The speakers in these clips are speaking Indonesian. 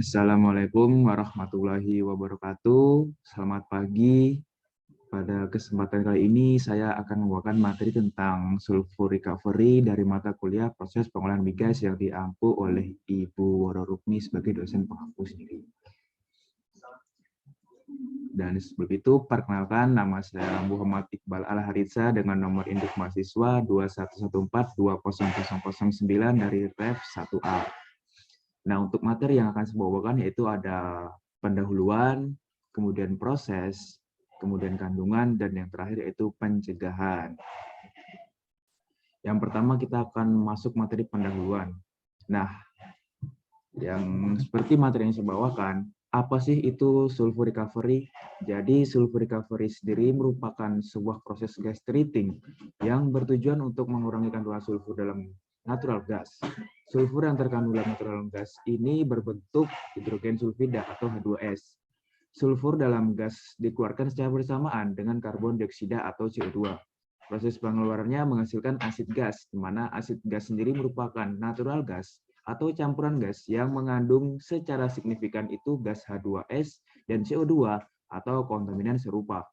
Assalamualaikum warahmatullahi wabarakatuh. Selamat pagi. Pada kesempatan kali ini saya akan membawakan materi tentang sulfur recovery dari mata kuliah proses pengolahan migas yang diampu oleh Ibu Woro Rukmi sebagai dosen pengampu sendiri. Dan sebelum itu, perkenalkan nama saya Muhammad Iqbal Al-Haritsa dengan nomor induk mahasiswa 2114200009 dari Ref 1A. Nah, untuk materi yang akan saya bawakan yaitu ada pendahuluan, kemudian proses, kemudian kandungan, dan yang terakhir yaitu pencegahan. Yang pertama kita akan masuk materi pendahuluan. Nah, yang seperti materi yang saya bawakan, apa sih itu sulfur recovery? Jadi sulfur recovery sendiri merupakan sebuah proses gas treating yang bertujuan untuk mengurangi kandungan sulfur dalam natural gas. Sulfur yang terkandung dalam natural gas ini berbentuk hidrogen sulfida atau H2S. Sulfur dalam gas dikeluarkan secara bersamaan dengan karbon dioksida atau CO2. Proses pengeluarannya menghasilkan asid gas, di mana asid gas sendiri merupakan natural gas atau campuran gas yang mengandung secara signifikan itu gas H2S dan CO2 atau kontaminan serupa.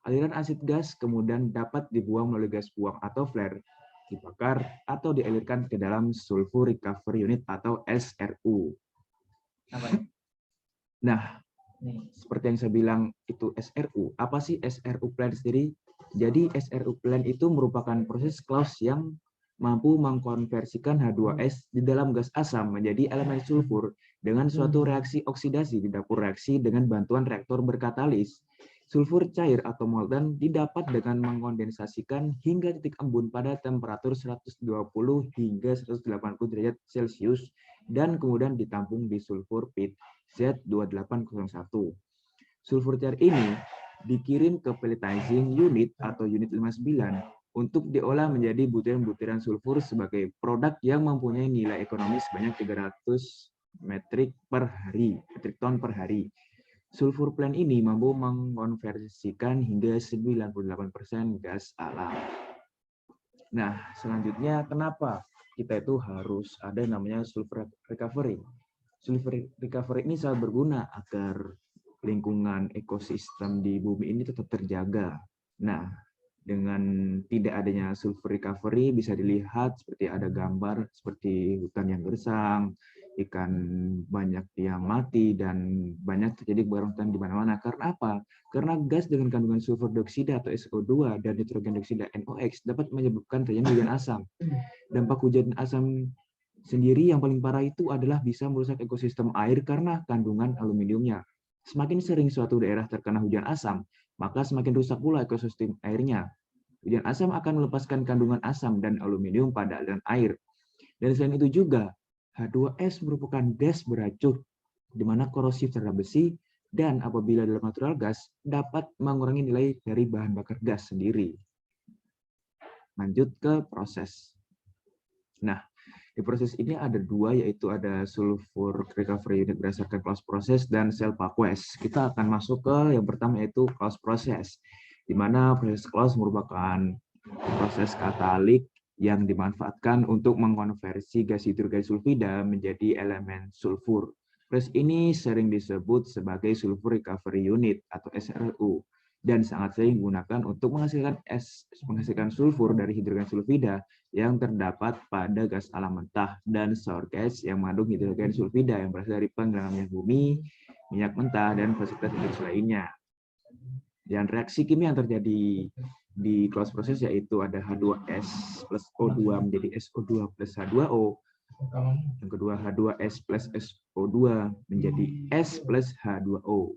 Aliran asid gas kemudian dapat dibuang melalui gas buang atau flare, dibakar, atau dialirkan ke dalam sulfur recovery unit atau SRU. Nah, seperti yang saya bilang itu SRU. Apa sih SRU plant sendiri? Jadi SRU plant itu merupakan proses Claus yang mampu mengkonversikan H2S di dalam gas asam menjadi elemen sulfur dengan suatu reaksi oksidasi di dapur reaksi dengan bantuan reaktor berkatalis. Sulfur cair atau molten didapat dengan mengkondensasikan hingga titik embun pada temperatur 120 hingga 180 derajat Celcius dan kemudian ditampung di sulfur pit Z2801. Sulfur cair ini dikirim ke pelletizing unit atau unit 59 untuk diolah menjadi butiran-butiran sulfur sebagai produk yang mempunyai nilai ekonomis sebanyak 300 metrik ton per hari. Sulfur plant ini mampu mengkonversikan hingga 98% gas alam. Nah, selanjutnya kenapa kita itu harus ada namanya sulfur recovery? Sulfur recovery ini sangat berguna agar lingkungan ekosistem di bumi ini tetap terjaga. Nah, dengan tidak adanya sulfur recovery bisa dilihat seperti ada gambar seperti hutan yang gersang, ikan banyak yang mati, dan banyak terjadi kebakaran hutan di mana-mana. Karena apa? Karena gas dengan kandungan sulfur dioksida atau SO2 dan nitrogen dioksida NOx dapat menyebabkan terjadinya hujan asam. Dampak hujan asam sendiri yang paling parah itu adalah bisa merusak ekosistem air karena kandungan aluminiumnya. Semakin sering suatu daerah terkena hujan asam, maka semakin rusak pula ekosistem airnya. Hujan asam akan melepaskan kandungan asam dan aluminium pada aliran air. Dan selain itu juga, H2S merupakan gas beracun, di mana korosif terhadap besi, dan apabila dalam natural gas, dapat mengurangi nilai dari bahan bakar gas sendiri. Lanjut ke proses. Nah, di proses ini ada dua, yaitu ada sulfur recovery unit berdasarkan Claus proses dan cell Paquest. Kita akan masuk ke yang pertama, yaitu Claus proses, di mana proses Claus merupakan proses katalik yang dimanfaatkan untuk mengkonversi gas hidrogen sulfida menjadi elemen sulfur. Proses ini sering disebut sebagai sulfur recovery unit atau SRU dan sangat sering digunakan untuk menghasilkan sulfur dari hidrogen sulfida yang terdapat pada gas alam mentah dan sour gas yang mengandung hidrogen sulfida yang berasal dari penggelangan minyak bumi, minyak mentah, dan fasilitas industri lainnya. Dan reaksi kimia yang terjadi di close proses yaitu ada H2S plus O2 menjadi SO2 plus H2O. Yang kedua H2S plus SO2 menjadi S plus H2O.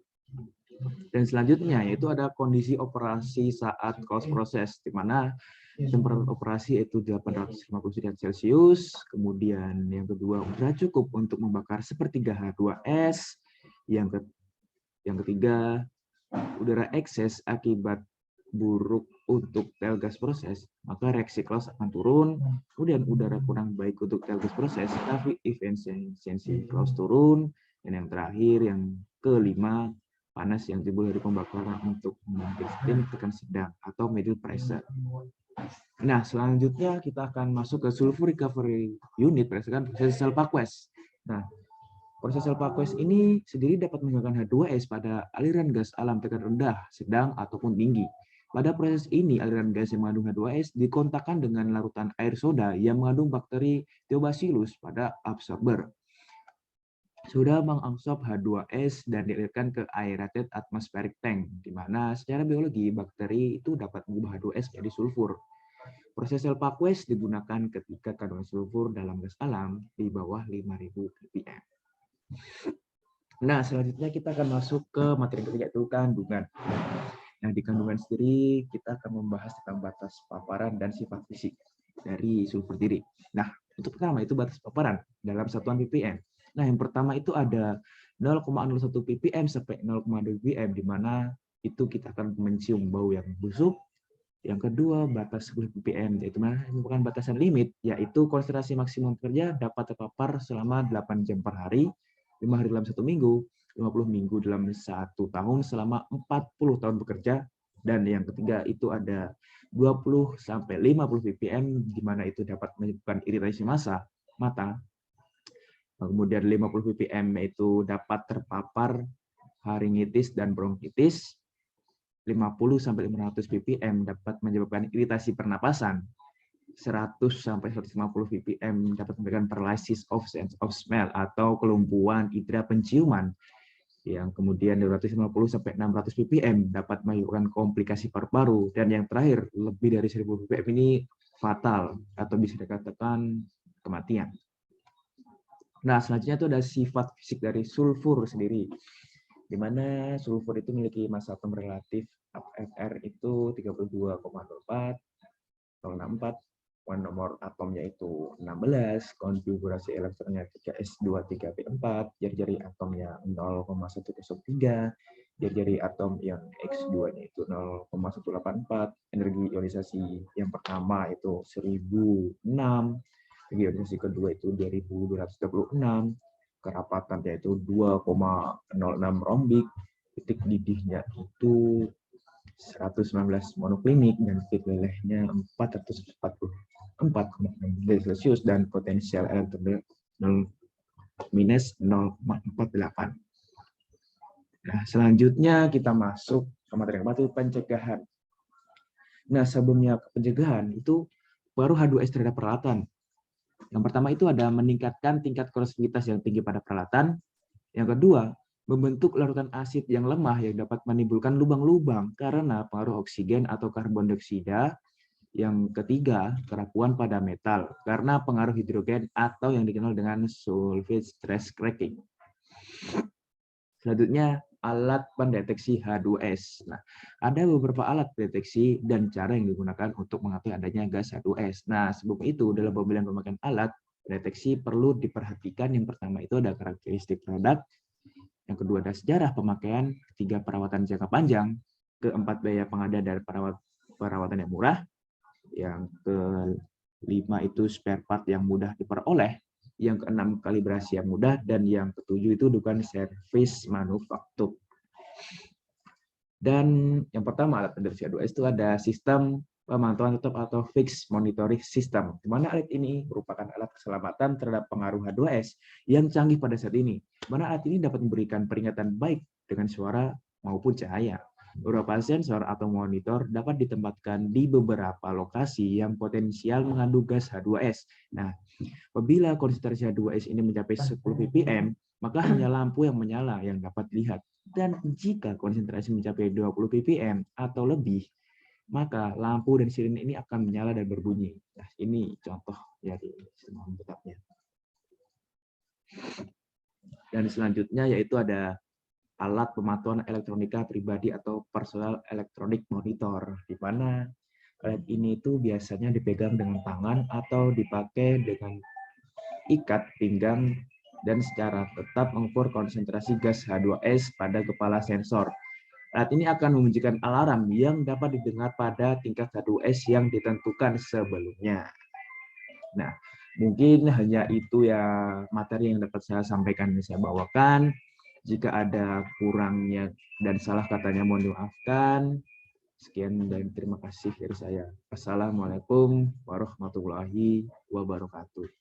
Dan selanjutnya yaitu ada kondisi operasi saat close proses, di mana temperatur operasi itu 850 derajat Celcius. Kemudian yang kedua udara cukup untuk membakar sepertiga H2S. Yang ketiga udara ekses akibat buruk untuk tel gas proses, maka reaksi Claus akan turun. Kemudian udara kurang baik untuk tel gas proses, tapi efisiensi Claus turun. Dan yang terakhir, yang kelima, panas yang timbul dari pembakaran untuk memiliki sistem tekan sedang atau middle pressure. Nah, selanjutnya kita akan masuk ke sulfur recovery unit berdasarkan proses cell Paquest. Nah, Proses Self-Aqueous ini sendiri dapat menghilangkan H2S pada aliran gas alam tekanan rendah, sedang, ataupun tinggi. Pada proses ini, aliran gas yang mengandung H2S dikontakkan dengan larutan air soda yang mengandung bakteri Theobacillus pada absorber. Sudah mengabsorb H2S dan dialirkan ke aerated atmospheric tank, di mana secara biologi bakteri itu dapat mengubah H2S menjadi sulfur. Proses Self-Aqueous digunakan ketika kandungan sulfur dalam gas alam di bawah 5.000 ppm. Nah, selanjutnya kita akan masuk ke materi ketiga, yaitu kandungan. Nah, di kandungan sendiri kita akan membahas tentang batas paparan dan sifat fisik dari sulfur sendiri. Nah, untuk pertama itu batas paparan dalam satuan ppm. Nah, yang pertama itu ada 0,01 ppm sampai 0,2 ppm, di mana itu kita akan mencium bau yang busuk. Yang kedua, batas 10 ppm, yaitu merupakan batasan limit, yaitu konsentrasi maksimum kerja dapat terpapar selama 8 jam per hari, 5 hari dalam 1 minggu, 50 minggu dalam 1 tahun selama 40 tahun bekerja. Dan yang ketiga itu ada 20 sampai 50 ppm, di mana itu dapat menyebabkan iritasi mata. Kemudian 50 ppm itu dapat terpapar faringitis dan bronkitis. 50 sampai 500 ppm dapat menyebabkan iritasi pernapasan. 100 sampai 150 ppm dapat menyebabkan paralysis of sense of smell atau kelumpuhan indera penciuman. Yang kemudian 250 sampai 600 ppm dapat menyebabkan komplikasi paru-paru, dan yang terakhir lebih dari 1000 ppm ini fatal atau bisa dikatakan kematian. Nah, selanjutnya itu ada sifat fisik dari sulfur sendiri, di mana sulfur itu memiliki massa atom relatif FR itu 32,04, 064, nomor atomnya itu 16, konfigurasi elektronnya 3s2 3p4, jari-jari atomnya 0,103, jari-jari atom yang X2-nya itu 0,184, energi ionisasi yang pertama itu 1006, energi ionisasi kedua itu 2236, kerapatannya itu 2,06 rombik, titik didihnya itu 119 monoklinik, dan titik lelehnya 444,6 derajat Celcius, dan potensial elektron minus 0,48. Nah, selanjutnya kita masuk ke materi keempat, itu pencegahan. Nah, sebelumnya pencegahan itu baru H2S terhadap peralatan. Yang pertama itu ada meningkatkan tingkat korosivitas yang tinggi pada peralatan. Yang kedua, membentuk larutan asid yang lemah yang dapat menimbulkan lubang-lubang karena pengaruh oksigen atau karbon dioksida. Yang ketiga, kerapuhan pada metal karena pengaruh hidrogen atau yang dikenal dengan sulfide stress cracking. Selanjutnya, alat pendeteksi H2S. Nah, ada beberapa alat deteksi dan cara yang digunakan untuk mengetahui adanya gas H2S. Nah, sebelum itu, dalam pemilihan pemakaian alat deteksi perlu diperhatikan. Yang pertama itu ada karakteristik produk, yang kedua ada sejarah pemakaian, ketiga perawatan jangka panjang, keempat biaya pengadaan dan perawatan yang murah, yang kelima itu spare part yang mudah diperoleh, yang keenam kalibrasi yang mudah, dan yang ketujuh itu dugaan servis manufaktur. Dan yang pertama alat pendeteksi H2S itu ada sistem pemantauan tetap atau fixed monitoring system, di mana alat ini merupakan alat keselamatan terhadap pengaruh H2S yang canggih pada saat ini, di mana alat ini dapat memberikan peringatan baik dengan suara maupun cahaya. Beberapa sensor atau monitor dapat ditempatkan di beberapa lokasi yang potensial mengandung gas H2S. Nah, apabila konsentrasi H2S ini mencapai 10 ppm, maka hanya lampu yang menyala yang dapat dilihat. Dan jika konsentrasi mencapai 20 ppm atau lebih, maka lampu dan sirine ini akan menyala dan berbunyi. Nah, ini contoh dari sistem tetapnya. Dan selanjutnya yaitu ada alat pemantauan elektronika pribadi atau personal electronic monitor, di mana alat ini itu biasanya dipegang dengan tangan atau dipakai dengan ikat pinggang dan secara tetap mengukur konsentrasi gas H2S pada kepala sensor. Alat ini akan membunyikan alarm yang dapat didengar pada tingkat H2S yang ditentukan sebelumnya. Nah, mungkin hanya itu ya materi yang dapat saya sampaikan dan saya bawakan. Jika ada kurangnya dan salah katanya mohon dimaafkan. Sekian dan terima kasih dari saya. Assalamualaikum warahmatullahi wabarakatuh.